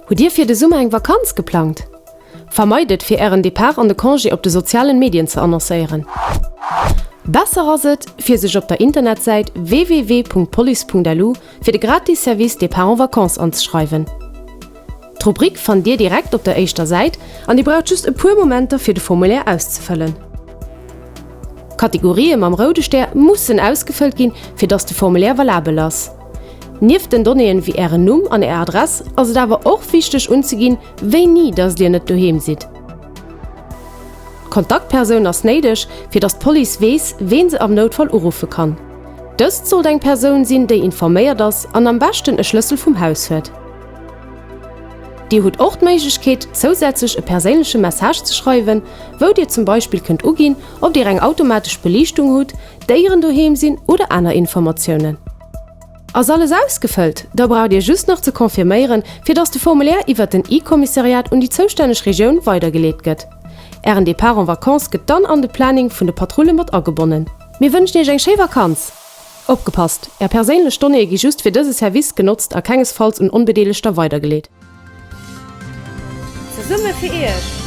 Hu Dir fir de Summe eng Vakanz geplant? Vermeidet fir Ären Depart an de Congé op de sozialen Medien zu annoncéieren. Besser aset fir sech op der Internetseite www.police.lu fir de Gratisservice Depart en Vacances anzuschreiben. Die Rubrik fand Dir direkt op der eischter Seite an die braucht just e puer Momente fir de Formulär auszufüllen. Kategorien am rote Stern mussen ausgefüllt gin, fir dats de Formulär valabel ass. Nief den Donneien wie Äre Numm an Äre Adress, also dawer auch wichtig unzugin, wéi nie dats Dir net doheem sit. Kontaktperson ass neidech, fir dat Police wees, wen se am Notfall urufe kann. Dës soll eng Person sinn, déi informéiert ass an am besten e Schlüssel vum Haus huet. Di huet och d'Méiglechkeet, zusätzlich e perélesche Message zu schreiben, wo Dir zum Beispiel könnt ugin, ob Dir eng automatisch Belichtung hut, déieren doheem sinn oder aner Informationen. As alles ausgefüllt, da braucht Dir just noch zu konfirmieren, fir dats de Formulär iwwer den I-Kommissariat und die zoustänneg Region weitergeleet gëtt. Ären Depart en Vacances gëtt dann an de Planning vun de Patrouille mat agebunden. Mir wünschen Dir eng schee Vakanz. Opgepasst, perélech Stonne gi just fir dëse Service genutzt, keinesfalls und unbedeligter weitergeleet. Summe für ihr.